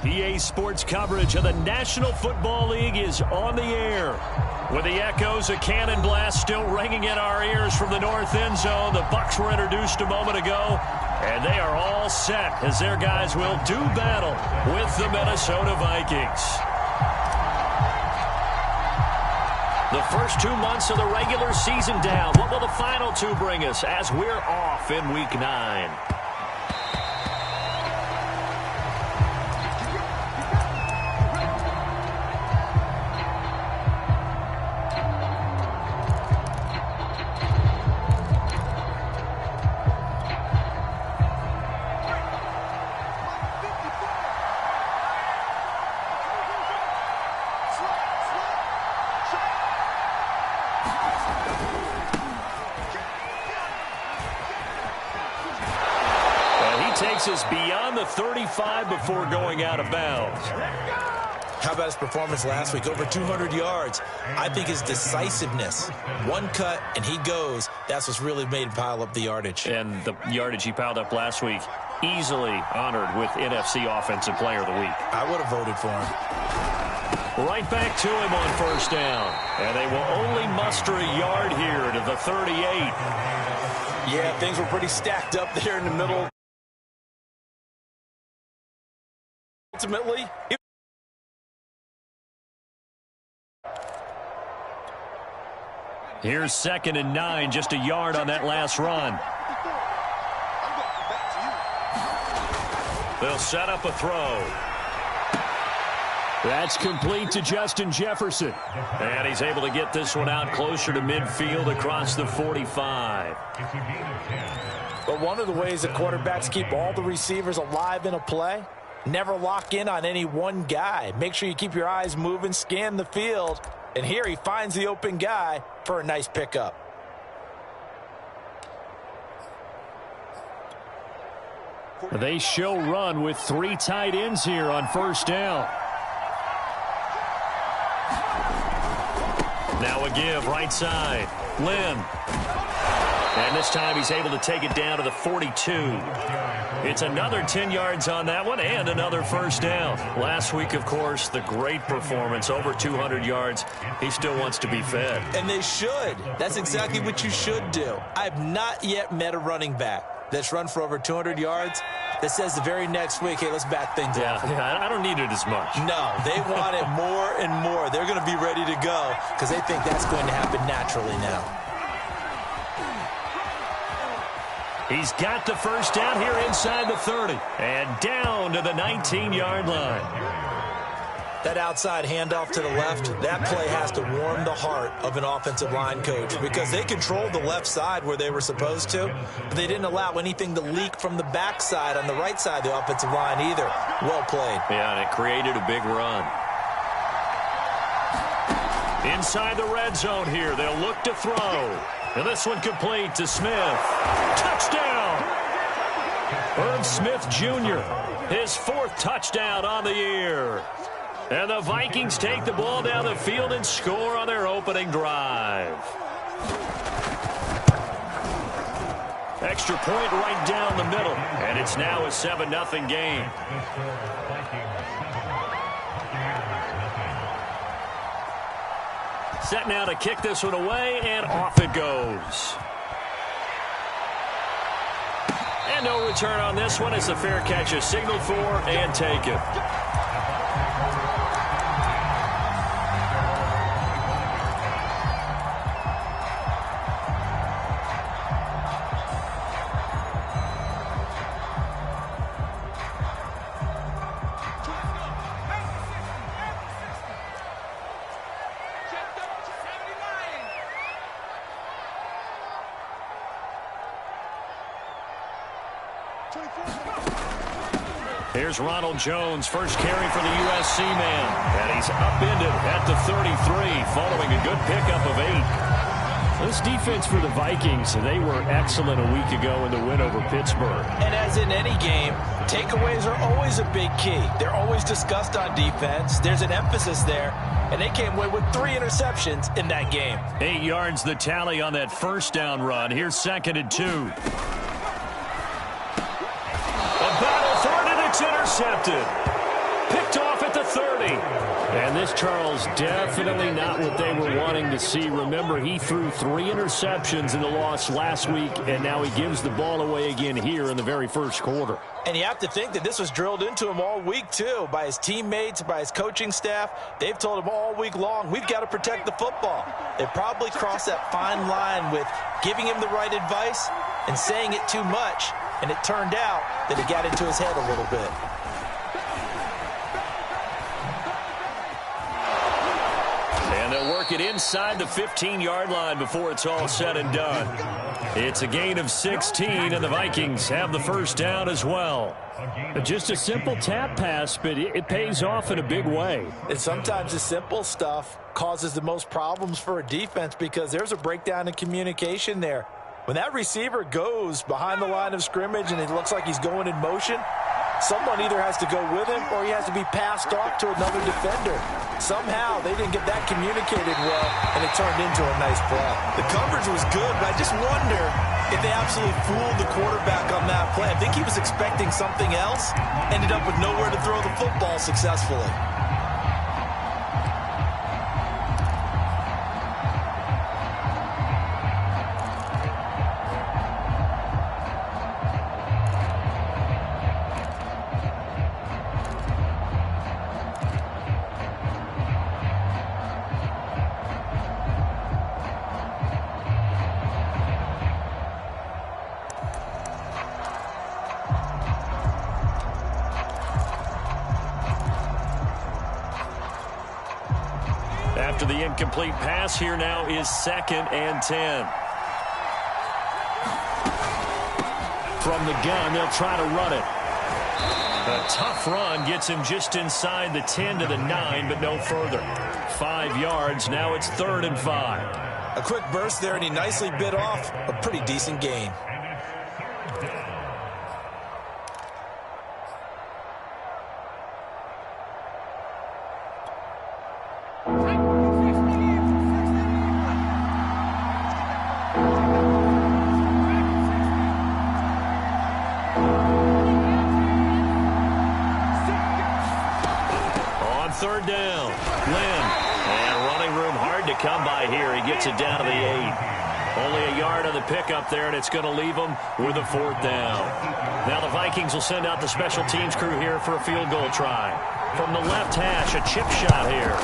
EA Sports coverage of the National Football League is on the air. With the echoes of cannon blast still ringing in our ears from the north end zone, the Bucs were introduced a moment ago, and they are all set as their guys will do battle with the Minnesota Vikings. The first 2 months of the regular season down. What will the final two bring us as we're off in Week 9? Takes us beyond the 35 before going out of bounds. How about his performance last week? Over 200 yards. I think his decisiveness. One cut, and he goes. That's what's really made him pile up the yardage. And the yardage he piled up last week, easily honored with NFC Offensive Player of the Week. I would have voted for him. Right back to him on first down. And they will only muster a yard here to the 38. Yeah, things were pretty stacked up there in the middle. Ultimately, here's 2nd and 9, just a yard on that last run. They'll set up a throw. That's complete to Justin Jefferson. And he's able to get this one out closer to midfield across the 45. But one of the ways that quarterbacks keep all the receivers alive in a play, never lock in on any one guy. Make sure you keep your eyes moving, scan the field. And here he finds the open guy for a nice pickup. They show run with 3 tight ends here on first down. Now a give right side. Lynn. And this time he's able to take it down to the 42. It's another 10 yards on that one and another first down. Last week, of course, the great performance, over 200 yards. He still wants to be fed. And they should. That's exactly what you should do. I've not yet met a running back that's run for over 200 yards that says the very next week, hey, let's back things up. Yeah, I don't need it as much. No, they want it more and more. They're going to be ready to go because they think that's going to happen naturally now. He's got the first down here inside the 30. And down to the 19-yard line. That outside handoff to the left, that play has to warm the heart of an offensive line coach because they controlled the left side where they were supposed to, but they didn't allow anything to leak from the backside on the right side of the offensive line either. Well played. Yeah, and it created a big run. Inside the red zone here, they'll look to throw. And this one complete to Smith. Touchdown! Irv Smith Jr., his 4th touchdown on the year. And the Vikings take the ball down the field and score on their opening drive. Extra point right down the middle. And it's now a 7-0 game. Set now to kick this one away, and off it goes. And no return on this one as the fair catch is signaled for and taken. Here's Ronald Jones, first carry for the USC man. And he's upended at the 33 following a good pickup of 8. This defense for the Vikings, they were excellent a week ago in the win over Pittsburgh. And as in any game, takeaways are always a big key. They're always discussed on defense. There's an emphasis there. And they came away with 3 interceptions in that game. 8 yards the tally on that first down run. Here's 2nd and 2. A battle for it, and it's intercepted. And this, Charles, definitely not what they were wanting to see. Remember, he threw 3 interceptions in the loss last week, and now he gives the ball away again here in the very first quarter. And you have to think that this was drilled into him all week, too, by his teammates, by his coaching staff. They've told him all week long, we've got to protect the football. They probably crossed that fine line with giving him the right advice and saying it too much, and it turned out that it got into his head a little bit. And they'll work it inside the 15-yard line before it's all said and done. It's a gain of 16, and the Vikings have the first down as well. Just a simple tap pass, but it pays off in a big way. And sometimes the simple stuff causes the most problems for a defense because there's a breakdown in communication there. When that receiver goes behind the line of scrimmage and it looks like he's going in motion, someone either has to go with him or he has to be passed off to another defender. Somehow they didn't get that communicated well, and it turned into a nice play. The coverage was good, but I just wonder if they absolutely fooled the quarterback on that play. I think he was expecting something else, ended up with nowhere to throw the football successfully. After the incomplete pass, here now is 2nd and 10. From the gun, they'll try to run it. A tough run gets him just inside the 10 to the 9, but no further. 5 yards, now it's 3rd and 5. A quick burst there, and he nicely bit off a pretty decent gain. It down to the 8. Only a yard on the pickup there, and it's going to leave them with a 4th down. Now the Vikings will send out the special teams crew here for a field goal try. From the left hash, a chip shot here.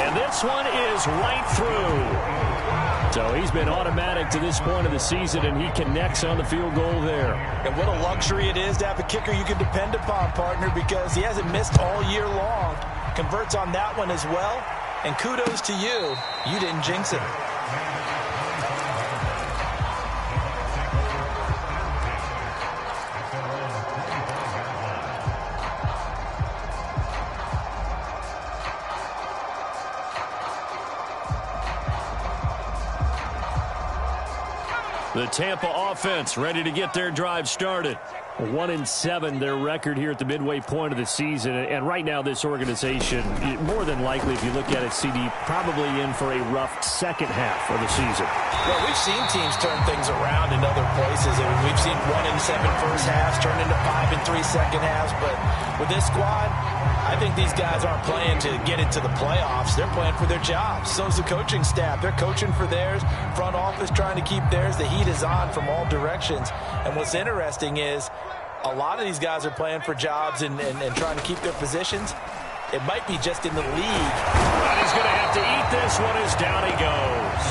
And this one is right through. So he's been automatic to this point of the season, and he connects on the field goal there. And what a luxury it is to have a kicker you can depend upon, partner, because he hasn't missed all year long. Converts on that one as well. And kudos to you. You didn't jinx it. The Tampa offense ready to get their drive started. 1-7, their record here at the midway point of the season. And right now, this organization, more than likely, if you look at it, CD, probably in for a rough second half of the season. Well, we've seen teams turn things around in other places. I mean, we've seen 1-7 first halves turn into 5-3 second halves. But with this squad, I think these guys aren't playing to get into the playoffs. They're playing for their jobs. So's the coaching staff. They're coaching for theirs. Front office trying to keep theirs. The heat is on from all directions. And what's interesting is a lot of these guys are playing for jobs and trying to keep their positions. It might be just in the league. But he's going to have to eat this one as down he goes.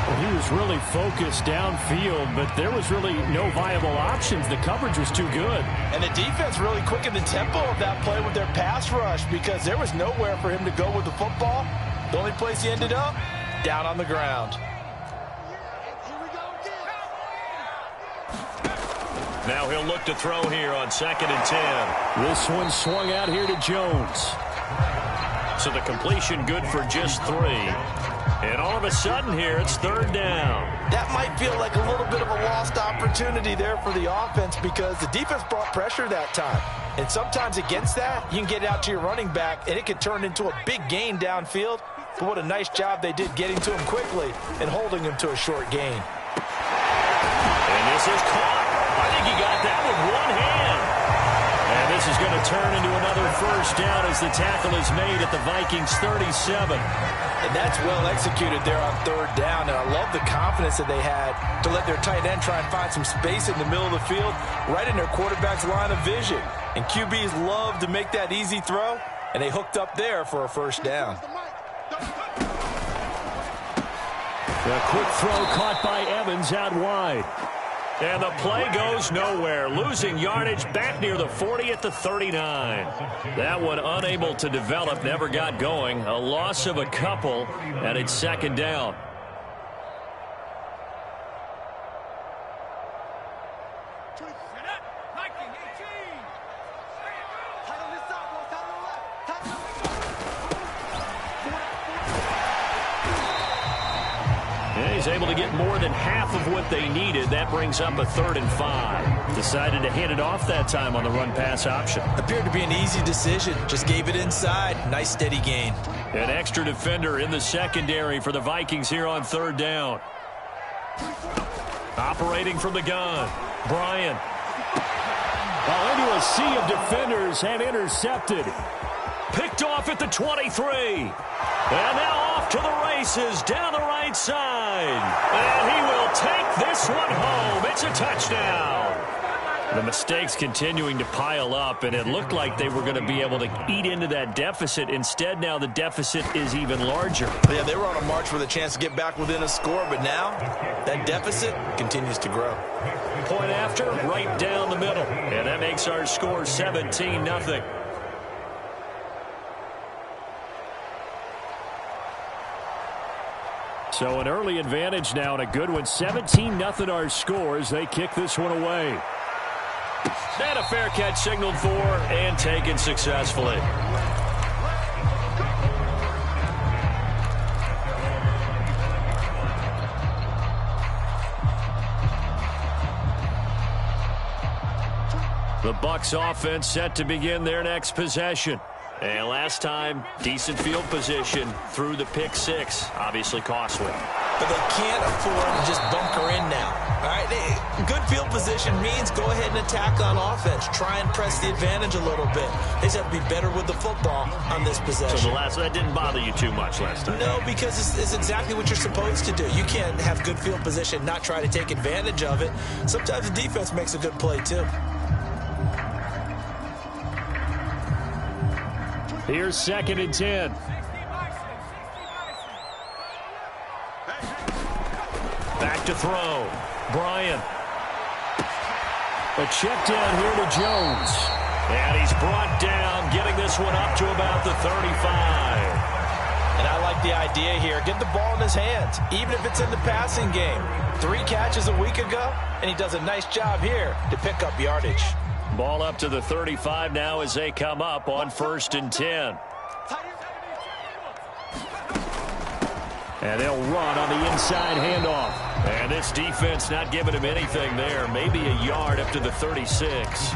Well, he was really focused downfield, but there was really no viable options. The coverage was too good. And the defense really quickened the tempo of that play with their pass rush because there was nowhere for him to go with the football. The only place he ended up, down on the ground. Now he'll look to throw here on 2nd and 10. This one swung out here to Jones. So the completion good for just 3. And all of a sudden here, it's 3rd down. That might feel like a little bit of a lost opportunity there for the offense because the defense brought pressure that time. And sometimes against that, you can get out to your running back, and it can turn into a big gain downfield. But what a nice job they did getting to him quickly and holding him to a short gain. And this is caught. I think he got that with one hand. And this is going to turn into another first down as the tackle is made at the Vikings 37. And that's well executed there on third down. And I love the confidence that they had to let their tight end try and find some space in the middle of the field, right in their quarterback's line of vision. And QBs love to make that easy throw, and they hooked up there for a first down. A quick throw caught by Evans out wide. And the play goes nowhere. Losing yardage back near the 40 at the 39. That one unable to develop, never got going. A loss of a couple, and it's second down. He's able to get more than half of what they needed. That brings up a 3rd and 5. Decided to hand it off that time on the run-pass option. Appeared to be an easy decision. Just gave it inside. Nice steady gain. An extra defender in the secondary for the Vikings here on 3rd down. Operating from the gun, Bryant. Into a sea of defenders and intercepted. Picked off at the 23. And now off to the races down the right side. And he will take this one home. It's a touchdown. The mistakes continuing to pile up, and it looked like they were going to be able to eat into that deficit. Instead, now the deficit is even larger. Yeah, they were on a march with a chance to get back within a score, but now that deficit continues to grow. Point after, right down the middle. And that makes our score 17-0. So an early advantage now and a good one. 17-0 our score as they kick this one away. And a fair catch signaled for and taken successfully. The Bucs offense set to begin their next possession. And last time, decent field position through the pick six. Obviously costly. But they can't afford to just bunker in now. All right, good field position means go ahead and attack on offense. Try and press the advantage a little bit. They just have to be better with the football on this possession. So that didn't bother you too much last time? No, because it's exactly what you're supposed to do. You can't have good field position, not try to take advantage of it. Sometimes the defense makes a good play too. Here's 2nd and 10. Back to throw. Bryant. A check down here to Jones. And he's brought down, getting this one up to about the 35. And I like the idea here. Get the ball in his hands, even if it's in the passing game. 3 catches a week ago, and he does a nice job here to pick up yardage. Ball up to the 35 now as they come up on 1st and 10. And they'll run on the inside handoff. And this defense not giving him anything there. Maybe a yard up to the 36.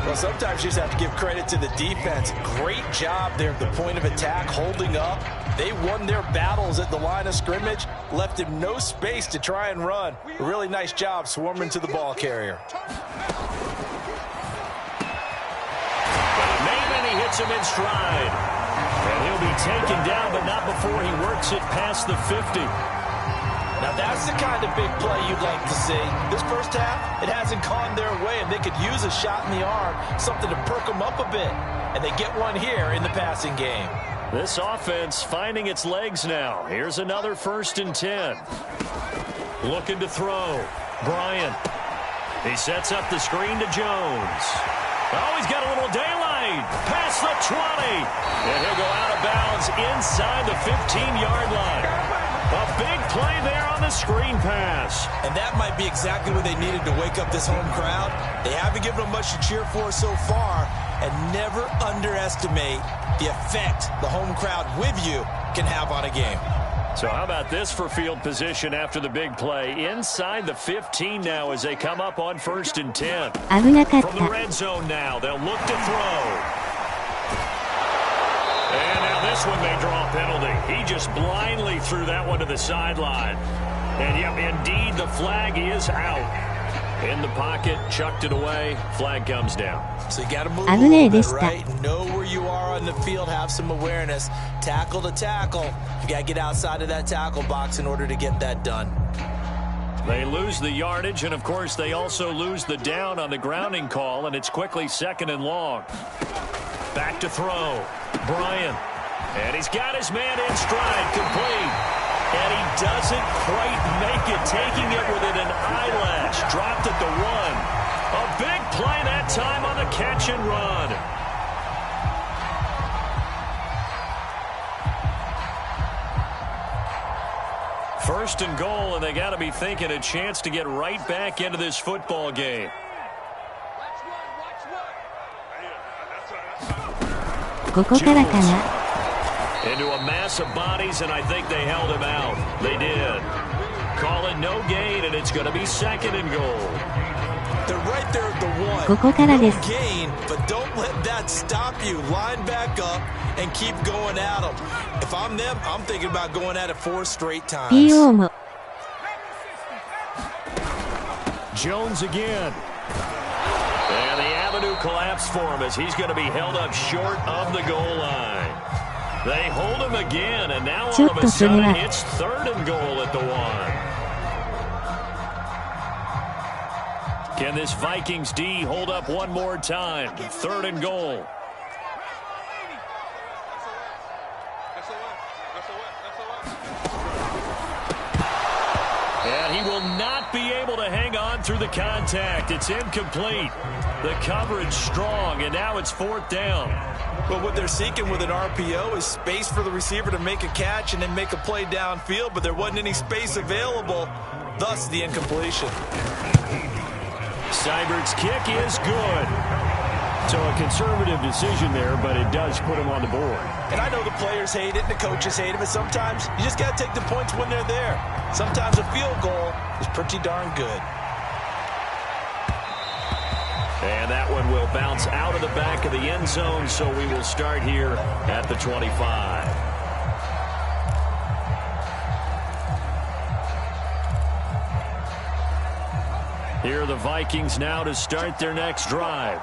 Well, sometimes you just have to give credit to the defense. Great job there at the point of attack, holding up. They won their battles at the line of scrimmage, left him no space to try and run. A really nice job swarming to the ball carrier. He hits him in stride. And he'll be taken down, but not before he works it past the 50. Now that's the kind of big play you'd like to see. This first half, it hasn't gone their way, and they could use a shot in the arm, something to perk them up a bit. And they get one here in the passing game. This offense finding its legs now. Here's another 1st and 10. Looking to throw. Bryant. He sets up the screen to Jones. Oh, he's got a little daylight. Past the 20. And he'll go out of bounds inside the 15-yard line. A big play there on the screen pass. And that might be exactly what they needed to wake up this home crowd. They haven't given them much to cheer for so far. And never underestimate the effect the home crowd with you can have on a game. So how about this for field position after the big play? Inside the 15 now as they come up on 1st and 10. From the red zone now, they'll look to throw. And now this one may draw a penalty. He just blindly threw that one to the sideline. And yep, indeed, the flag is out. In the pocket, chucked it away. Flag comes down. So you got to move a little bit, right? Know where you are on the field. Have some awareness. Tackle to tackle. You got to get outside of that tackle box in order to get that done. They lose the yardage, and, of course, they also lose the down on the grounding call, and it's quickly 2nd and long. Back to throw. Bryant. And he's got his man in stride, complete. And he doesn't quite make it, taking it within an eyelash. Dropped at the 1. A big play that time on the catch and run. First and goal, and they got to be thinking a chance to get right back into this football game. Into a mass of bodies, and I think they held him out. They did. Call it no gain, and it's going to be 2nd and goal. They're right there at the 1. No gain, but don't let that stop you. Line back up and keep going at them. If I'm them, I'm thinking about going at it 4 straight times. Jones again. And the avenue collapsed for him as he's going to be held up short of the goal line. They hold him again, and now all of a sudden it's 3rd and goal at the 1. Can this Vikings D hold up one more time? 3rd and goal. And he will not be able to hang on through the contact. It's incomplete. The coverage strong, and now it's 4th down. But what they're seeking with an RPO is space for the receiver to make a catch and then make a play downfield, but there wasn't any space available, thus the incompletion. Seibert's kick is good. So a conservative decision there, but it does put him on the board. And I know the players hate it and the coaches hate it, but sometimes you just got to take the points when they're there. Sometimes a field goal is pretty darn good. And that one will bounce out of the back of the end zone, so we will start here at the 25. Here are the Vikings now to start their next drive.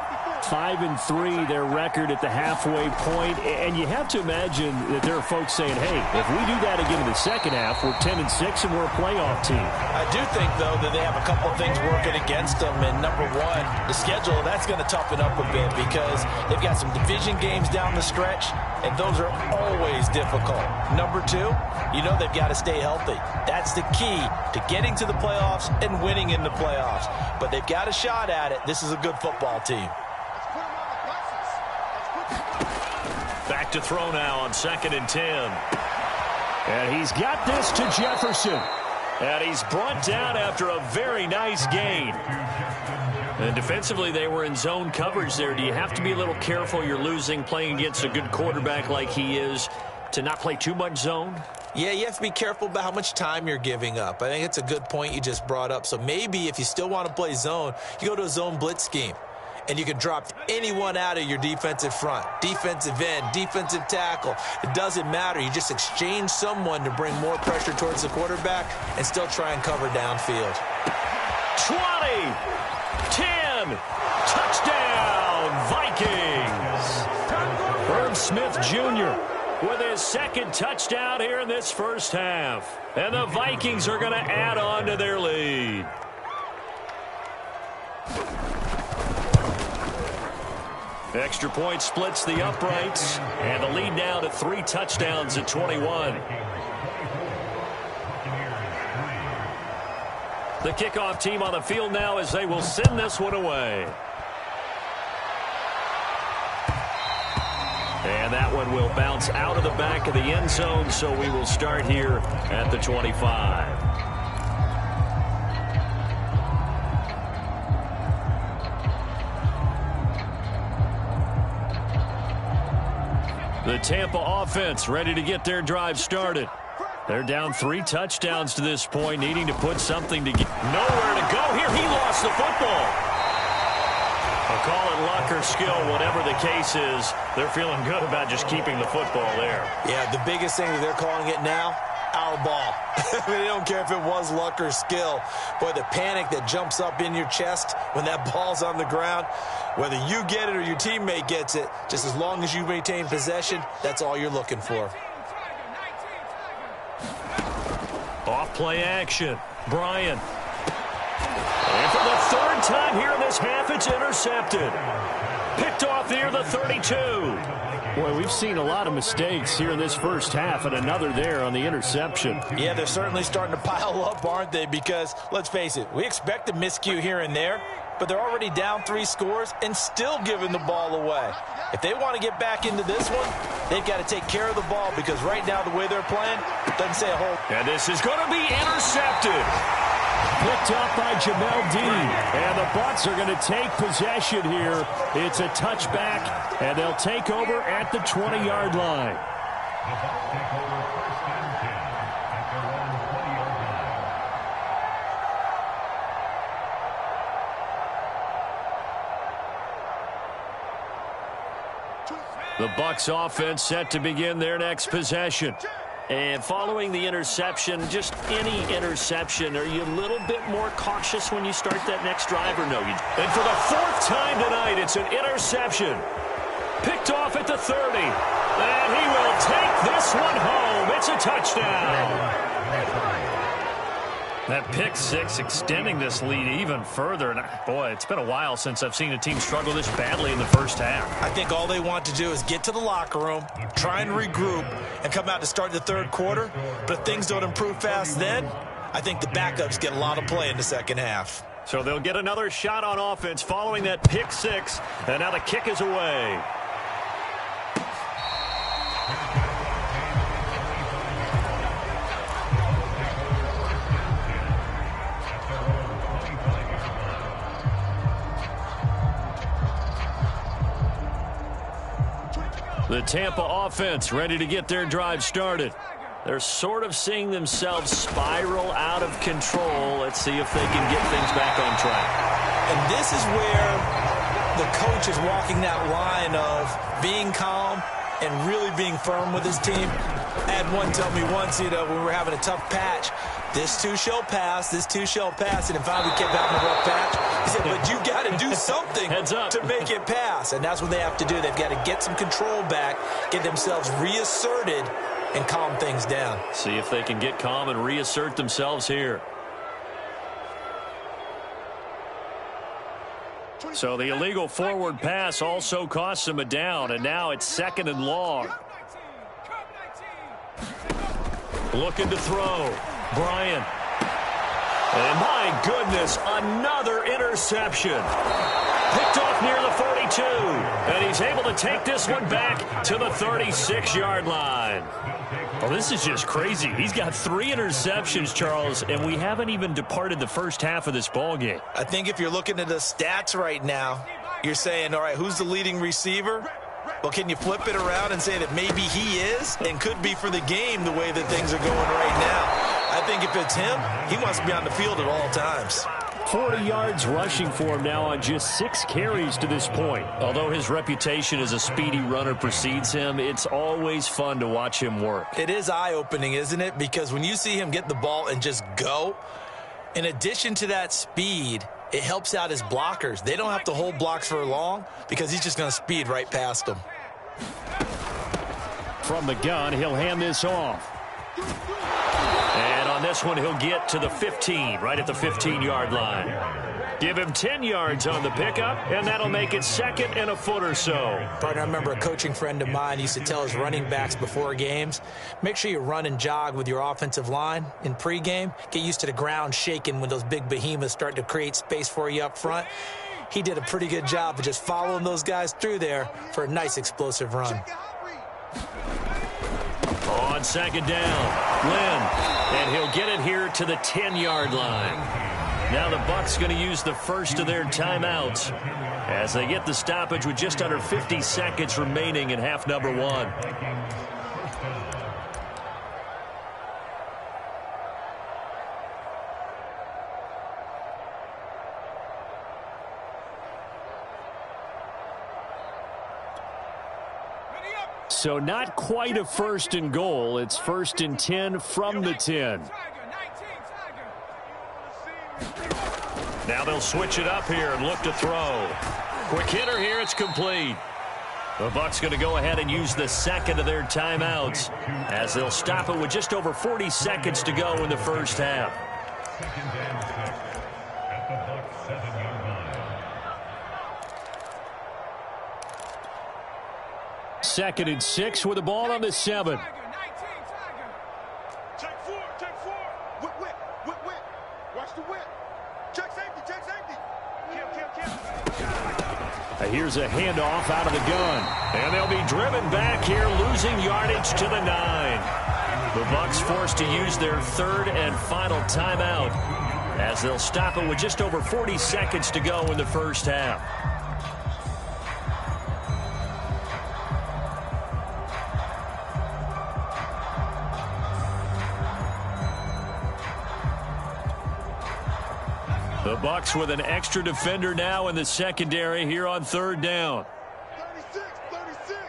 5-3, their record at the halfway point, and you have to imagine that there are folks saying, hey, if we do that again in the second half, we're 10-6 and we're a playoff team. I do think, though, that they have a couple of things working against them, and number 1, the schedule, that's going to toughen up a bit because they've got some division games down the stretch, and those are always difficult. Number 2, you know they've got to stay healthy. That's the key to getting to the playoffs and winning in the playoffs. But they've got a shot at it. This is a good football team. Back to throw now on 2nd and 10. And he's got this to Jefferson. And he's brought down after a very nice gain. And defensively, they were in zone coverage there. Do you have to be a little careful? You're losing, playing against a good quarterback like he is, to not play too much zone? Yeah, you have to be careful about how much time you're giving up. I think it's a good point you just brought up. So maybe if you still want to play zone, you go to a zone blitz scheme. And you can drop anyone out of your defensive front, defensive end, defensive tackle. It doesn't matter. You just exchange someone to bring more pressure towards the quarterback and still try and cover downfield. 20, 10, touchdown, Vikings. Herb Smith Jr. with his 2nd touchdown here in this first half. And the Vikings are going to add on to their lead. Extra point splits the uprights, and the lead now to 3 touchdowns at 21. The kickoff team on the field now as they will send this one away. And that one will bounce out of the back of the end zone, so we will start here at the 25. The Tampa offense ready to get their drive started. They're down 3 touchdowns to this point, needing to put something together. Nowhere to go here. He lost the football. I'll call it luck or skill, whatever the case is. They're feeling good about just keeping the football there. Yeah, the biggest thing that they're calling it now, foul ball. I mean, I don't care if it was luck or skill. Boy, the panic that jumps up in your chest when that ball's on the ground, whether you get it or your teammate gets it, just as long as you maintain possession, that's all you're looking for. Off play action. Bryant. And for the third time here in this half, it's intercepted. Picked off near the 32. Boy, we've seen a lot of mistakes here in this first half, and another there on the interception. Yeah, they're certainly starting to pile up, aren't they? Because, let's face it, we expect a miscue here and there, but they're already down 3 scores and still giving the ball away. If they want to get back into this one, they've got to take care of the ball, because right now the way they're playing doesn't say a whole. And this is going to be intercepted. Picked up by Jamel Dean. And the Bucks are going to take possession here. It's a touchback, and they'll take over at the 20-yard line. The Bucks offense set to begin their next possession. And following the interception, just any interception, are you a little bit more cautious when you start that next drive or no? And for the 4th time tonight, it's an interception. Picked off at the 30. And he will take this one home. It's a touchdown. That pick six extending this lead even further. And boy, it's been a while since I've seen a team struggle this badly in the first half. I think all they want to do is get to the locker room, try and regroup, and come out to start the third quarter. But if things don't improve fast then, I think the backups get a lot of play in the second half. So they'll get another shot on offense following that pick six. And now the kick is away. The Tampa offense ready to get their drive started. They're sort of seeing themselves spiral out of control. Let's see if they can get things back on track. And this is where the coach is walking that line of being calm and really being firm with his team. I had one tell me once, when we were having a tough patch, this too shall pass, this too shall pass. And in fact, we kept having a rough patch. He said, but you got to do something to make it pass. And that's what they have to do. They've got to get some control back, get themselves reasserted, and calm things down. See if they can get calm and reassert themselves here. So the illegal forward pass also costs him a down, and now it's 2nd and long. Looking to throw. Bryant. And my goodness, another interception. Picked off near the 42. And he's able to take this one back to the 36-yard line. Well, this is just crazy. He's got 3 interceptions, Charles, and we haven't even departed the first half of this ballgame. I think if you're looking at the stats right now, you're saying, all right, who's the leading receiver? Well, can you flip it around and say that maybe he is and could be for the game the way that things are going right now? I think if it's him, he wants to be on the field at all times. 40 yards rushing for him now on just 6 carries to this point. Although his reputation as a speedy runner precedes him, it's always fun to watch him work. It is eye-opening, isn't it? Because when you see him get the ball and just go, in addition to that speed, it helps out his blockers. They don't have to hold blocks for long because he's just going to speed right past them. From the gun, he'll hand this off. And on this one, he'll get to the 15, right at the 15-yard line. Give him 10 yards on the pickup, and that'll make it 2nd and a foot or so. Partner, I remember a coaching friend of mine used to tell his running backs before games, make sure you run and jog with your offensive line in pregame. Get used to the ground shaking when those big behemoths start to create space for you up front. He did a pretty good job of just following those guys through there for a nice explosive run. On 2nd down, Lynn, and he'll get it here to the 10-yard line. Now the Bucks going to use the first of their timeouts as they get the stoppage with just under 50 seconds remaining in half number 1. So not quite a 1st and goal. It's 1st and 10 from the 10. Now they'll switch it up here and look to throw. Quick hitter here. It's complete. The Bucs going to go ahead and use the second of their timeouts as they'll stop it with just over 40 seconds to go in the first half. Second and 6 with the ball on the 7. Check four. Whip. Watch the whip. Check safety. Kill. Here's a handoff out of the gun. And they'll be driven back here, losing yardage to the 9. The Bucs forced to use their 3rd and final timeout as they'll stop it with just over 40 seconds to go in the first half. The Bucs with an extra defender now in the secondary here on 3rd down. 36.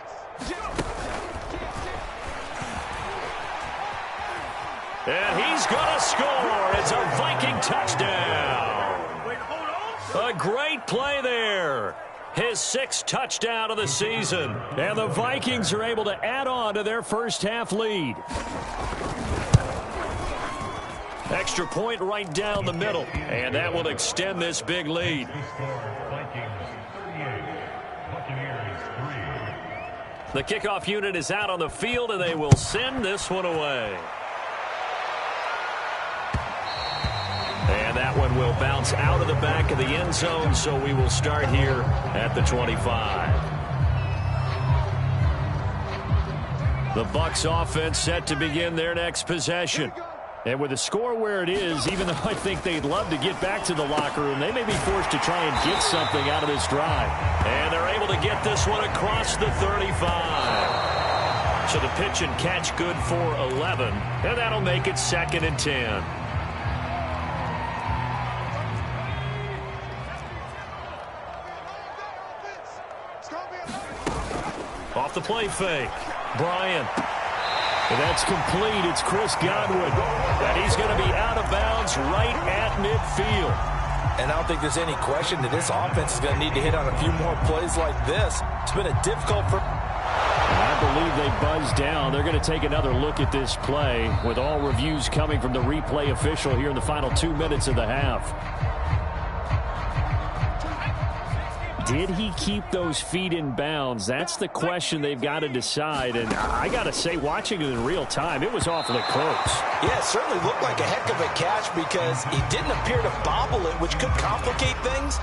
And he's going to score. It's a Viking touchdown. A great play there. His 6th touchdown of the season. And the Vikings are able to add on to their first half lead. Extra point right down the middle, and that will extend this big lead. The kickoff unit is out on the field, and they will send this one away. And that one will bounce out of the back of the end zone, so we will start here at the 25. The Bucs offense set to begin their next possession. And with the score where it is, even though I think they'd love to get back to the locker room, they may be forced to try and get something out of this drive. And they're able to get this one across the 35. So the pitch and catch good for 11, and that'll make it 2nd and 10. Off the play fake. Bryant. And that's complete. It's Chris Godwin. And he's going to be out of bounds right at midfield. And I don't think there's any question that this offense is going to need to hit on a few more plays like this. It's been a difficult I believe they buzzed down. They're going to take another look at this play with all reviews coming from the replay official here in the final 2 minutes of the half. Did he keep those feet in bounds? That's the question they've got to decide. And I got to say, watching it in real time, it was awfully close. Yeah, it certainly looked like a heck of a catch because he didn't appear to bobble it, which could complicate things.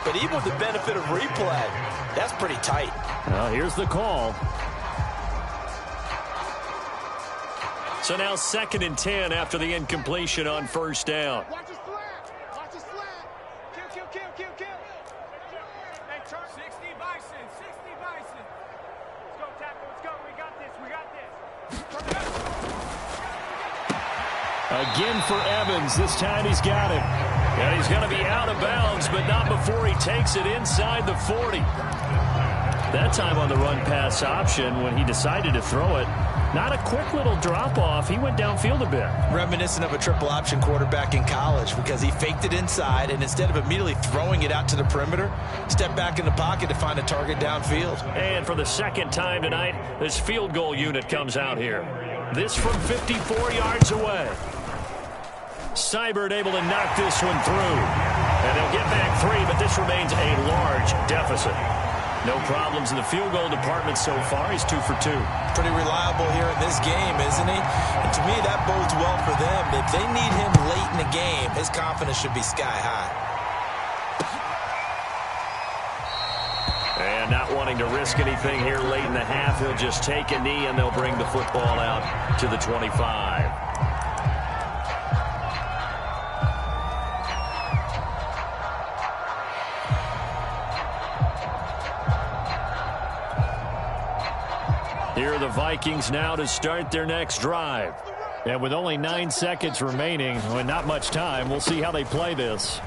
But even with the benefit of replay, that's pretty tight. Well, here's the call. So now 2nd and 10 after the incompletion on 1st down. Watch his flat. Kill. Hey, turn 60 Bison. Let's go, tackle. Let's go. We got this. Again for Evans. This time he's got it. And he's going to be out of bounds, but not before he takes it inside the 40. That time on the run pass option when he decided to throw it. Not a quick little drop-off. He went downfield a bit. Reminiscent of a triple option quarterback in college because he faked it inside, and instead of immediately throwing it out to the perimeter, stepped back in the pocket to find a target downfield. And for the 2nd time tonight, this field goal unit comes out here. This from 54 yards away. Seibert able to knock this one through. And they'll get back 3, but this remains a large deficit. No problems in the field goal department so far. He's 2 for 2. Pretty reliable here in this game, isn't he? And to me, that bodes well for them. If they need him late in the game, his confidence should be sky high. And not wanting to risk anything here late in the half, he'll just take a knee, and they'll bring the football out to the 25. Here are the Vikings now to start their next drive. And with only 9 seconds remaining, and not much time, we'll see how they play this.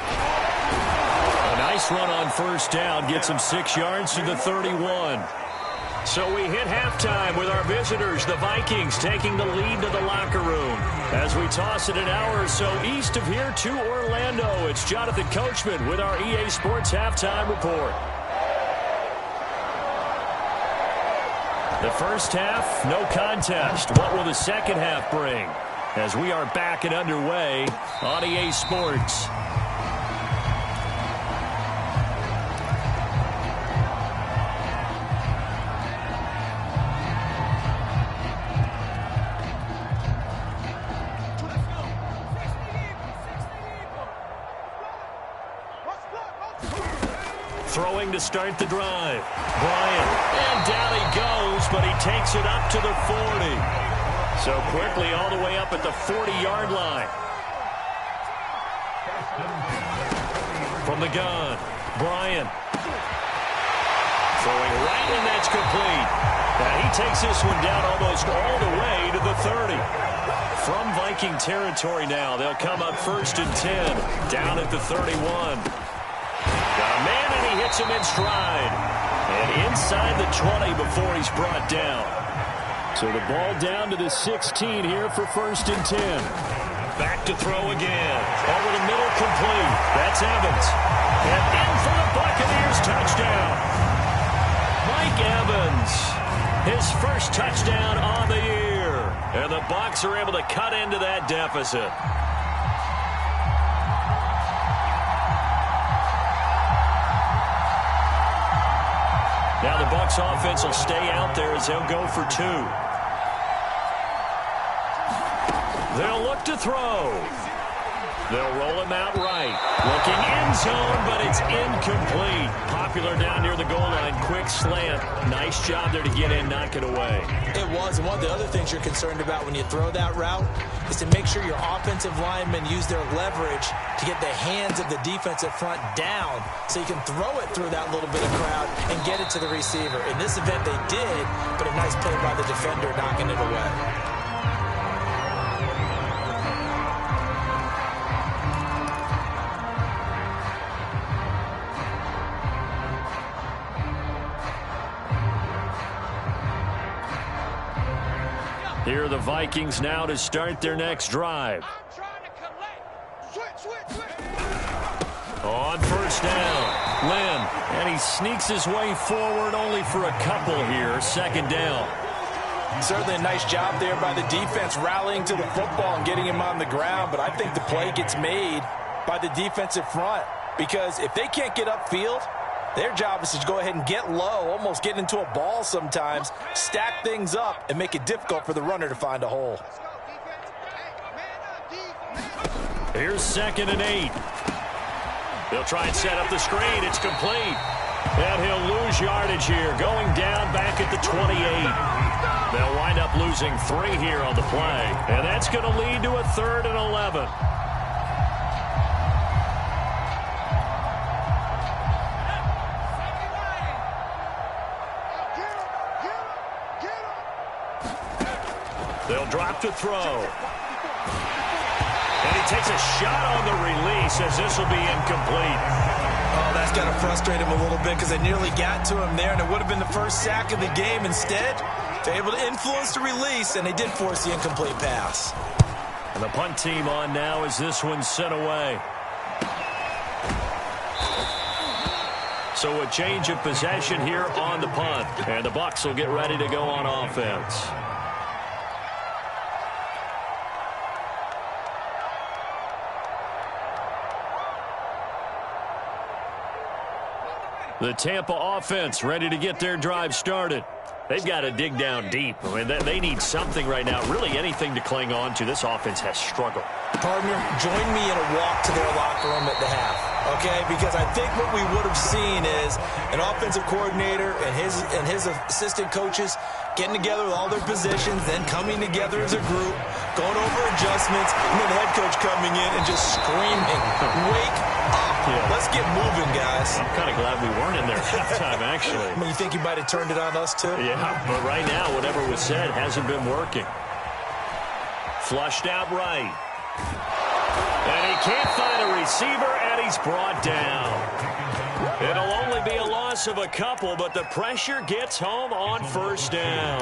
A nice run on 1st down. Gets him 6 yards to the 31. So we hit halftime with our visitors, the Vikings, taking the lead to the locker room. As we toss it an hour or so east of here to Orlando, it's Jonathan Coachman with our EA Sports Halftime Report. The first half, no contest. What will the second half bring? As we are back and underway on EA Sports. Throwing to start the drive. Bryant. And down he goes, but he takes it up to the 40. So quickly all the way up at the 40-yard line. From the gun, Bryant. Throwing right, and that's complete. Now he takes this one down almost all the way to the 30. From Viking territory now, they'll come up 1st and 10. Down at the 31. Got a man, and he hits him in stride. And inside the 20 before he's brought down. So the ball down to the 16 here for 1st and 10. Back to throw again. Over the middle, complete. That's Evans. And in for the Buccaneers touchdown. Mike Evans, his first touchdown on the year. And the Bucs are able to cut into that deficit. Now the Bucs offense will stay out there as they'll go for 2. They'll look to throw. They'll roll him out right. Looking end zone, but it's incomplete. Popular down near the goal line. Quick slant. Nice job there to get in, knock it away. It was. And one of the other things you're concerned about when you throw that route is to make sure your offensive linemen use their leverage to get the hands of the defensive front down so you can throw it through that little bit of crowd and get it to the receiver. In this event, they did, but a nice play by the defender knocking it away. Here are the Vikings now to start their next drive. On 1st down, Lynn, and he sneaks his way forward only for a couple here. 2nd down. Certainly a nice job there by the defense rallying to the football and getting him on the ground, but I think the play gets made by the defensive front because if they can't get upfield, their job is to go ahead and get low, almost get into a ball sometimes, stack things up, and make it difficult for the runner to find a hole. Here's 2nd and 8. He'll try and set up the screen. It's complete. And he'll lose yardage here, going down back at the 28. They'll wind up losing 3 here on the play. And that's going to lead to a 3rd and 11. They'll drop to throw. And he takes a shot on the release as this will be incomplete. Oh, that's got to frustrate him a little bit because they nearly got to him there, and it would have been the first sack of the game. Instead, they're able to influence the release, and they did force the incomplete pass. And the punt team on now as this one's sent away. So a change of possession here on the punt. And the Bucs will get ready to go on offense. The Tampa offense ready to get their drive started. They've got to dig down deep. I mean, they need something right now, really anything to cling on to. This offense has struggled. Partner, join me in a walk to their locker room at the half, okay? Because I think what we would have seen is an offensive coordinator and his assistant coaches getting together with all their positions, then coming together as a group, going over adjustments, and then the head coach coming in and just screaming, wake up. Yeah. Let's get moving, guys. I'm kind of glad we weren't in there at halftime, actually. I mean, you think you might have turned it on us, too? Yeah, but right now, whatever was said hasn't been working. Flushed out right. And he can't find a receiver, and he's brought down. It'll only be a loss loss of a couple, but the pressure gets home on first down.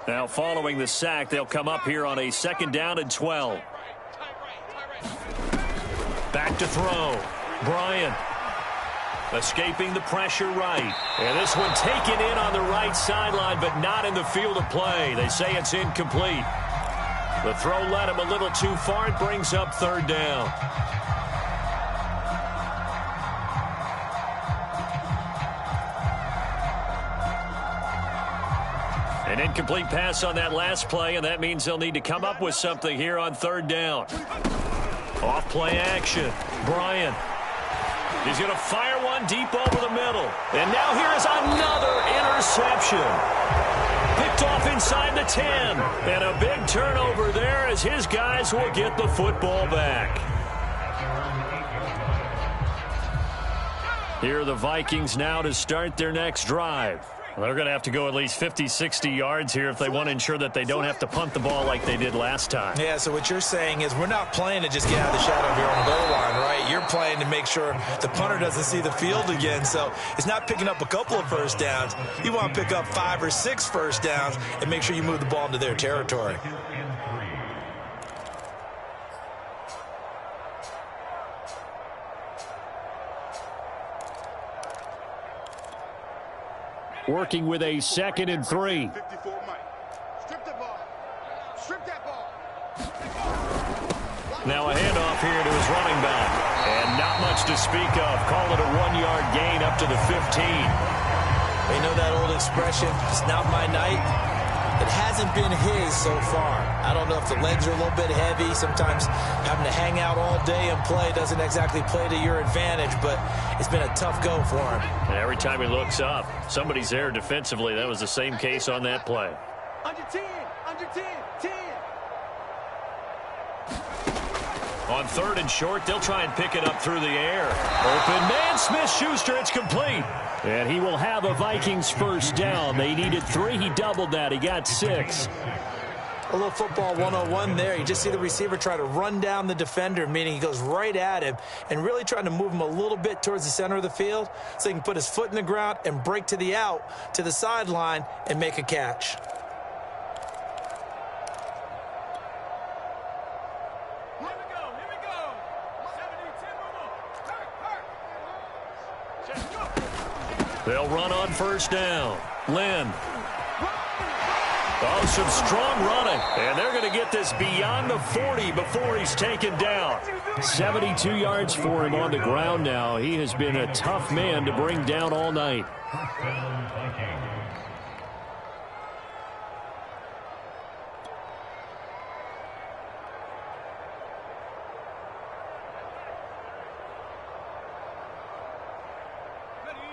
Now following the sack, they'll come up here on a 2nd down and 12. Back to throw. Bryant escaping the pressure right. And this one taken in on the right sideline, but not in the field of play. They say it's incomplete. The throw led him a little too far. It brings up 3rd down. An incomplete pass on that last play, and that means they'll need to come up with something here on 3rd down. Off play action. Bryant. He's going to fire one deep over the middle. And now here is another interception. Picked off inside the 10. And a big turnover there as his guys will get the football back. Here are the Vikings now to start their next drive. Well, they're going to have to go at least 50, 60 yards here if they want to ensure that they don't have to punt the ball like they did last time. Yeah, so what you're saying is we're not playing to just get out of the shadow of your own goal line, right? You're playing to make sure the punter doesn't see the field again. So it's not picking up a couple of first downs. You want to pick up 5 or 6 first downs and make sure you move the ball into their territory. Working with a 2nd and 3. 54 Mike. Strip the ball. Strip that ball. Now a handoff here to his running back. And not much to speak of. Call it a 1-yard gain up to the 15. You know that old expression, it's not my night? It hasn't been his so far. I don't know if the legs are a little bit heavy. Sometimes having to hang out all day and play doesn't exactly play to your advantage, but it's been a tough go for him. And every time he looks up, somebody's there defensively. That was the same case on that play. Under 10. Under 10. 10. On 3rd and short, they'll try and pick it up through the air. Open man, Smith-Schuster, it's complete. And he will have a Vikings first down. They needed 3. He doubled that. He got 6. A little football 101 there. You just see the receiver try to run down the defender, meaning he goes right at him and really trying to move him a little bit towards the center of the field so he can put his foot in the ground and break to the out, to the sideline, and make a catch. They'll run on first down. Lynn. Oh, some strong running. And they're going to get this beyond the 40 before he's taken down. 72 yards for him on the ground now. He has been a tough man to bring down all night.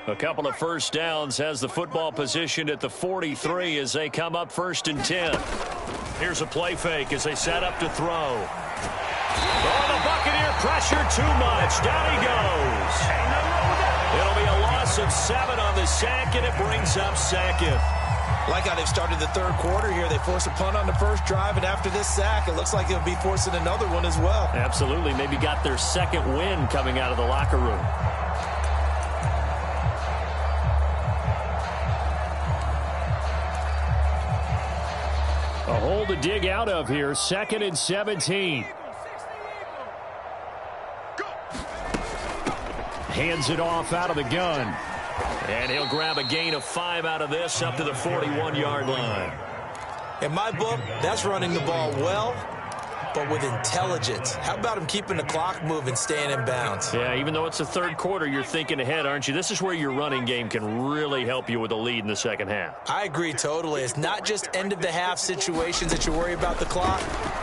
A couple of first downs has the football positioned at the 43 as they come up 1st and 10. Here's a play fake as they set up to throw. Oh, the Buccaneer pressure too much. Down he goes. It'll be a loss of 7 on the sack, and it brings up 2nd. Like how they've started the 3rd quarter here. They force a punt on the first drive, and after this sack, it looks like they'll be forcing another one as well. Absolutely. Maybe got their 2nd win coming out of the locker room. A hole to dig out of here. 2nd and 17. Hands it off out of the gun. And he'll grab a gain of 5 out of this up to the 41-yard line. In my book, that's running the ball well, but with intelligence. How about him keeping the clock moving, staying in bounds? Yeah, even though it's the 3rd quarter, you're thinking ahead, aren't you? This is where your running game can really help you with a lead in the 2nd half. I agree totally. It's not just end-of-the-half situations that you worry about the clock.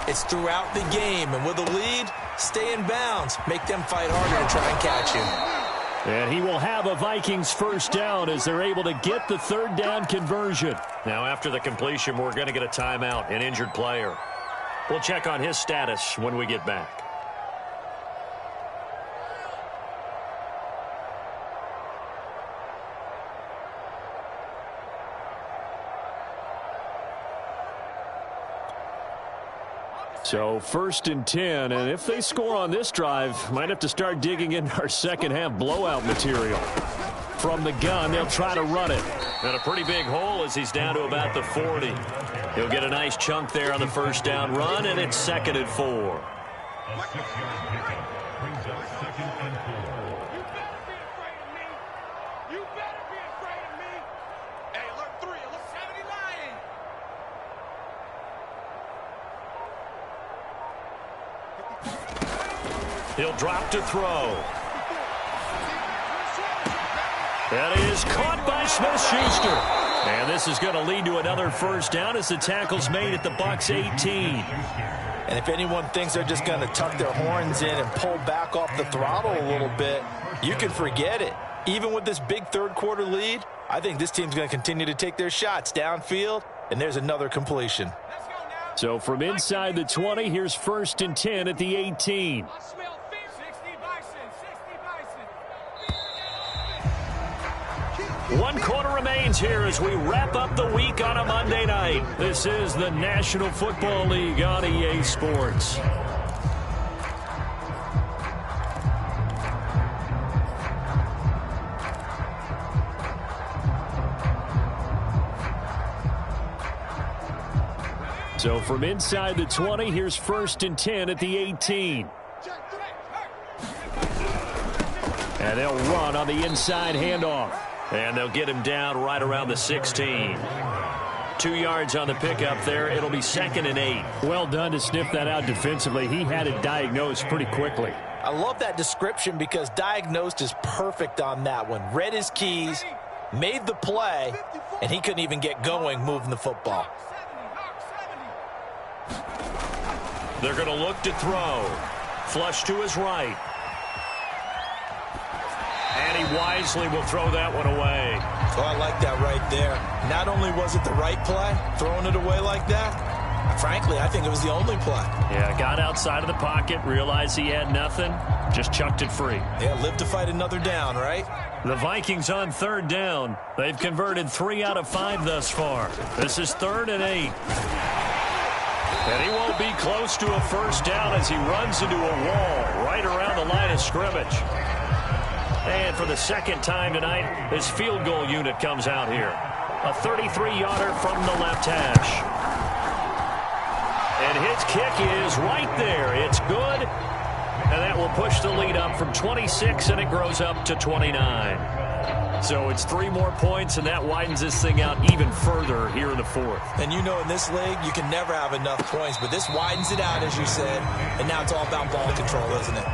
It's throughout the game. And with a lead, stay in bounds. Make them fight harder to try and catch you. And he will have a Vikings first down as they're able to get the 3rd down conversion. Now, after the completion, we're going to get a timeout, an injured player. We'll check on his status when we get back. So 1st and 10, and if they score on this drive, might have to start digging into our second half blowout material. From the gun, they'll try to run it. And a pretty big hole as he's down to about the 40. He'll get a nice chunk there on the first down run, and it's 2nd and 4. He'll drop to throw. That is caught by Smith-Schuster. And this is going to lead to another first down as the tackle's made at the Bucs 18. And if anyone thinks they're just going to tuck their horns in and pull back off the throttle a little bit, you can forget it. Even with this big third-quarter lead, I think this team's going to continue to take their shots downfield, and there's another completion. So from inside the 20, here's 1st and 10 at the 18. One quarter remains here as we wrap up the week on a Monday night. This is the National Football League on EA Sports. So from inside the 20, here's 1st and 10 at the 18. And they'll run on the inside handoff. And they'll get him down right around the 16. 2 yards on the pickup there. It'll be 2nd and 8. Well done to sniff that out defensively. He had it diagnosed pretty quickly. I love that description because diagnosed is perfect on that one. Read his keys, made the play, and he couldn't even get going moving the football. They're going to look to throw. Flush to his right. And he wisely will throw that one away. Oh, I like that right there. Not only was it the right play, throwing it away like that, frankly, I think it was the only play. Yeah, got outside of the pocket, realized he had nothing, just chucked it free. Yeah, live to fight another down, right? The Vikings on 3rd down. They've converted 3 out of 5 thus far. This is 3rd and 8. And he won't be close to a first down as he runs into a wall right around the line of scrimmage. And for the second time tonight, his field goal unit comes out here. A 33-yarder from the left hash. And his kick is right there. It's good. And that will push the lead up from 26, and it grows up to 29. So it's 3 more points, and that widens this thing out even further here in the 4th. And you know in this league, you can never have enough points, but this widens it out, as you said. And now it's all about ball control, isn't it?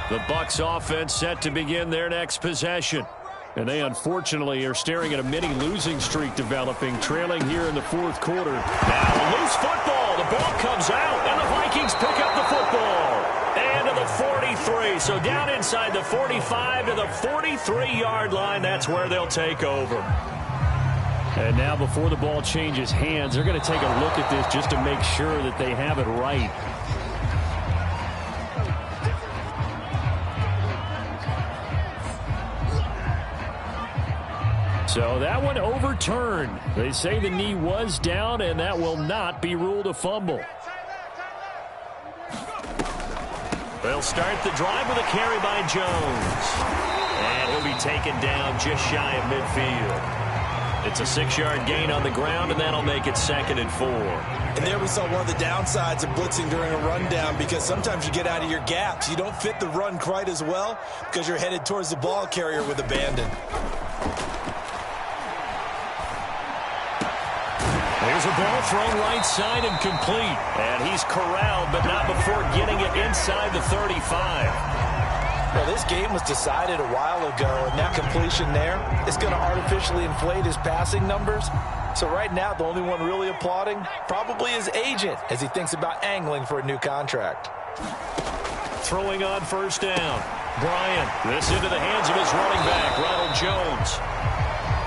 The Bucs offense set to begin their next possession. And they unfortunately are staring at a mini losing streak developing, trailing here in the 4th quarter. Now a loose football. The ball comes out, and the Vikings pick up the football. And to the 43. So down inside the 45 to the 43-yard line. That's where they'll take over. And now before the ball changes hands, they're going to take a look at this just to make sure that they have it right. So that one overturned. They say the knee was down, and that will not be ruled a fumble. They'll start the drive with a carry by Jones. And he'll be taken down just shy of midfield. It's a 6-yard gain on the ground, and that'll make it 2nd and 4. And there we saw one of the downsides of blitzing during a rundown, because sometimes you get out of your gaps. You don't fit the run quite as well because you're headed towards the ball carrier with abandon. There's a ball thrown right side and complete. And he's corralled, but not before getting it inside the 35. Well, this game was decided a while ago, and that completion there is going to artificially inflate his passing numbers. So right now, the only one really applauding probably his agent as he thinks about angling for a new contract. Throwing on first down. Bryant, this into the hands of his running back, Ronald Jones.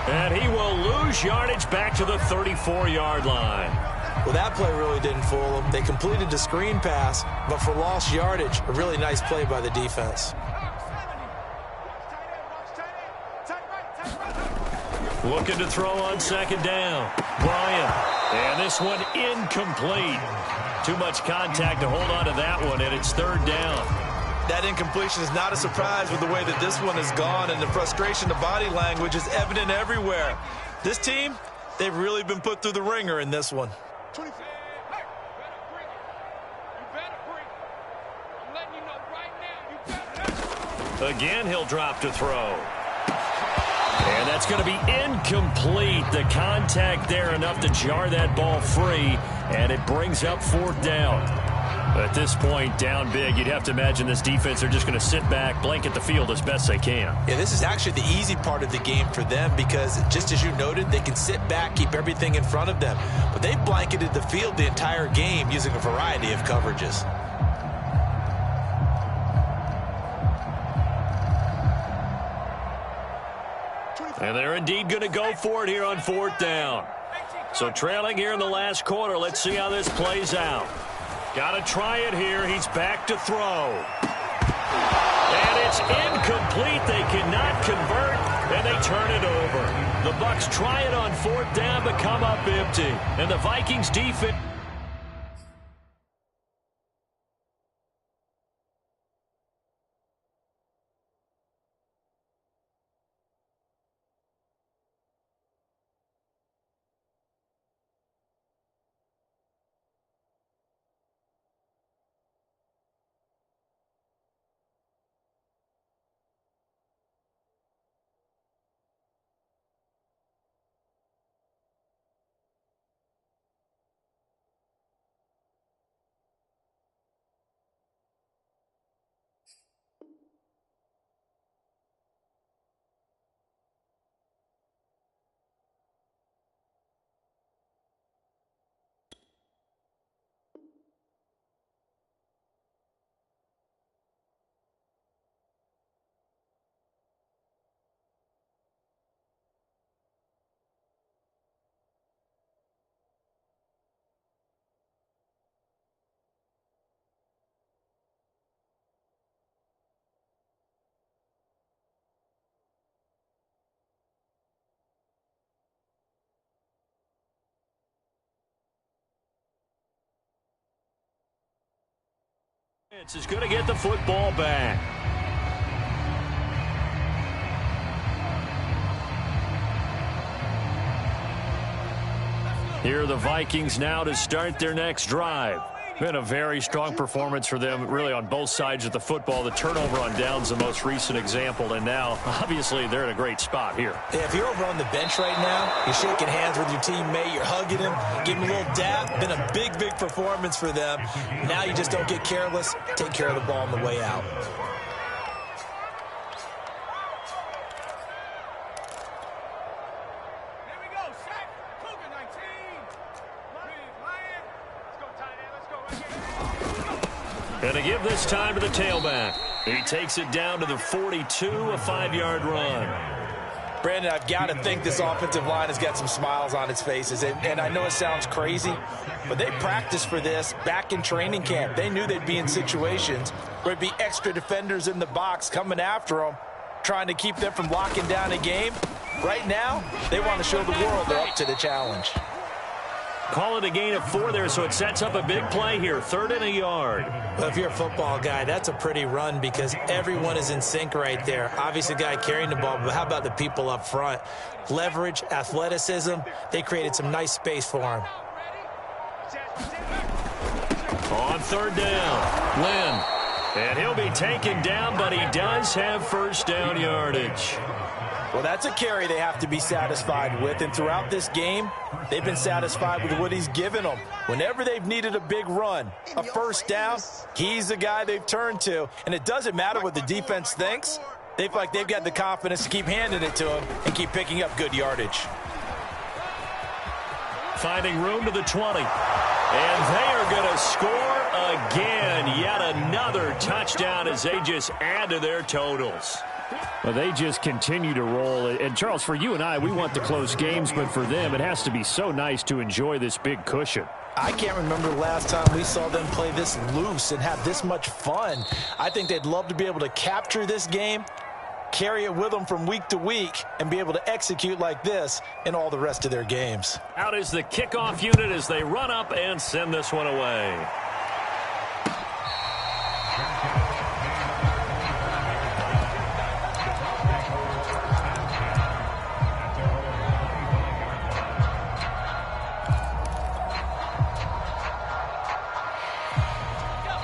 And he will lose yardage back to the 34-yard line. Well, that play really didn't fool them. They completed the screen pass, but for lost yardage, a really nice play by the defense. Looking to throw on second down. Bryant. And this one incomplete. Too much contact to hold on to that one, and it's third down. That incompletion is not a surprise with the way that this one has gone, and the frustration, the body language is evident everywhere. This team, they've really been put through the ringer in this one. Again, he'll drop to throw. And that's going to be incomplete. The contact there enough to jar that ball free, and it brings up fourth down. At this point, down big, you'd have to imagine this defense are just going to sit back, blanket the field as best they can. Yeah, this is actually the easy part of the game for them because, just as you noted, they can sit back, keep everything in front of them. But they've blanketed the field the entire game using a variety of coverages. And they're indeed going to go for it here on fourth down. So trailing here in the last quarter. Let's see how this plays out. Got to try it here. He's back to throw. And it's incomplete. They cannot convert, and they turn it over. The Bucs try it on fourth down, but come up empty. And the Vikings defense... is going to get the football back. Here are the Vikings now to start their next drive. Been a very strong performance for them, really, on both sides of the football. The turnover on downs, the most recent example, and now, obviously, they're in a great spot here. Yeah, if you're over on the bench right now, you're shaking hands with your teammate, you're hugging him, giving him a little dap. Been a big, big performance for them. Now you just don't get careless. Take care of the ball on the way out. And to give this time to the tailback. He takes it down to the 42, a 5-yard run. Brandon, I've got to think this offensive line has got some smiles on its faces. And I know it sounds crazy, but they practiced for this back in training camp. They knew they'd be in situations where there'd be extra defenders in the box coming after them, trying to keep them from locking down a game. Right now, they want to show the world they're up to the challenge. Call it a gain of 4 there, so it sets up a big play here. 3rd and a yard. Well, if you're a football guy, that's a pretty run because everyone is in sync right there. Obviously, the guy carrying the ball, but how about the people up front? Leverage, athleticism, they created some nice space for him. On 3rd down, Lynn. And he'll be taken down, but he does have first down yardage. Well, that's a carry they have to be satisfied with, and throughout this game, they've been satisfied with what he's given them. Whenever they've needed a big run, a first down, he's the guy they've turned to, and it doesn't matter what the defense thinks. They feel like they've got the confidence to keep handing it to him and keep picking up good yardage. Finding room to the 20. And they are going to score again. Yet another touchdown as they just add to their totals. Well, they just continue to roll. And, Charles, for you and I, we want to close games, but for them, it has to be so nice to enjoy this big cushion. I can't remember the last time we saw them play this loose and have this much fun. I think they'd love to be able to capture this game, carry it with them from week to week and be able to execute like this in all the rest of their games. Out is the kickoff unit as they run up and send this one away.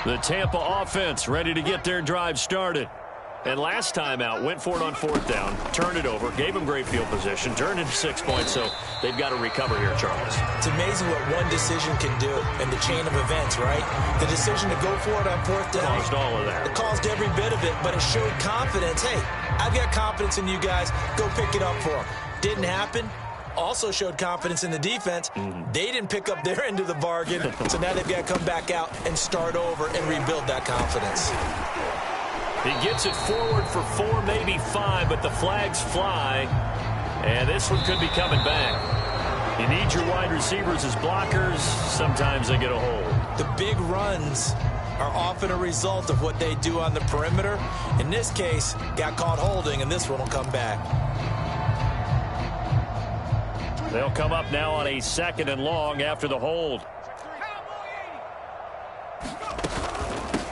The Tampa offense ready to get their drive started. And last time out, went for it on fourth down, turned it over, gave them great field position, turned into 6 points, so they've got to recover here, Charles. It's amazing what one decision can do in the chain of events, right? The decision to go for it on fourth down. Caused all of that. It caused every bit of it, but it showed confidence. Hey, I've got confidence in you guys. Go pick it up for them. Didn't happen. Also showed confidence in the defense. They didn't pick up their end of the bargain, so now they've got to come back out and start over and rebuild that confidence. He gets it forward for 4, maybe 5, but the flags fly, and this one could be coming back. You need your wide receivers as blockers. Sometimes they get a hold. The big runs are often a result of what they do on the perimeter. In this case, got caught holding, and this one will come back. They'll come up now on a 2nd and long after the hold.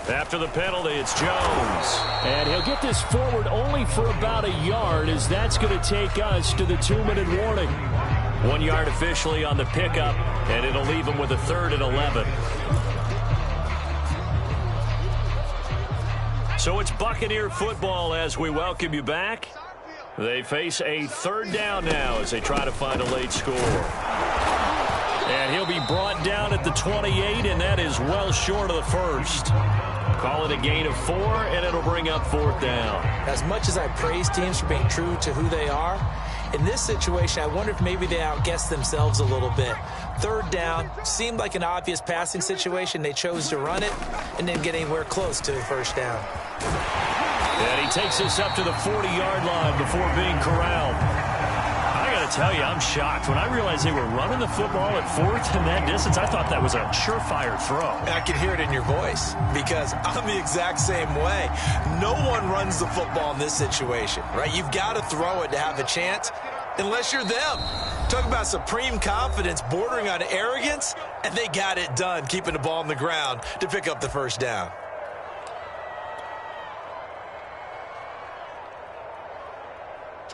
After the penalty, it's Jones. And he'll get this forward only for about a yard, as that's going to take us to the 2-minute warning. 1 yard officially on the pickup, and it'll leave them with a 3rd and 11. So it's Buccaneer football as we welcome you back. They face a 3rd down now as they try to find a late score. And he'll be brought down at the 28, and that is well short of the first. Call it a gain of 4, and it'll bring up 4th down. As much as I praise teams for being true to who they are, in this situation, I wonder if maybe they outguessed themselves a little bit. 3rd down seemed like an obvious passing situation. They chose to run it and didn't get anywhere close to the 1st down. And he takes this up to the 40-yard line before being corralled. I got to tell you, I'm shocked. When I realized they were running the football at 4th and that distance, I thought that was a surefire throw. I can hear it in your voice because I'm the exact same way. No one runs the football in this situation, right? You've got to throw it to have a chance unless you're them. Talk about supreme confidence bordering on arrogance, and they got it done, keeping the ball on the ground to pick up the 1st down.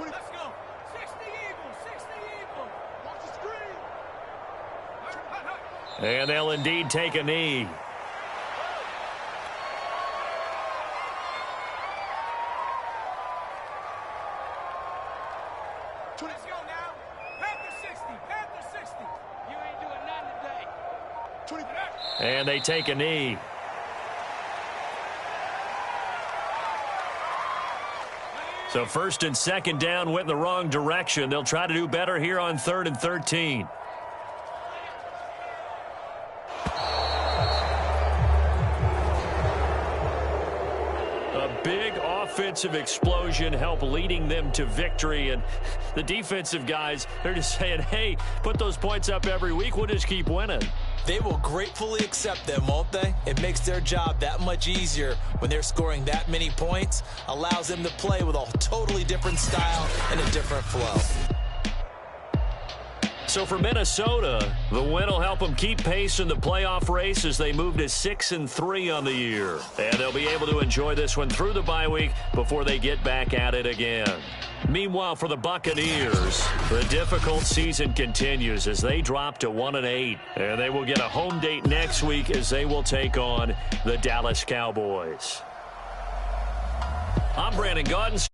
Let's go. 60 Eagles. 60 Eagles. Watch the screen. And they'll indeed take a knee. Let's go now. Panther 60. Panther 60. You ain't doing nothing today. And they take a knee. So 1st and 2nd down went in the wrong direction. They'll try to do better here on 3rd and 13. A big offensive explosion helped leading them to victory. And the defensive guys, they're just saying, hey, put those points up every week. We'll just keep winning. They will gratefully accept them, won't they? It makes their job that much easier when they're scoring that many points. Allows them to play with a totally different style and a different flow. So for Minnesota, the win will help them keep pace in the playoff race as they move to 6-3 on the year. And they'll be able to enjoy this one through the bye week before they get back at it again. Meanwhile, for the Buccaneers, the difficult season continues as they drop to 1-8. And they will get a home date next week as they will take on the Dallas Cowboys. I'm Brandon Gaudens.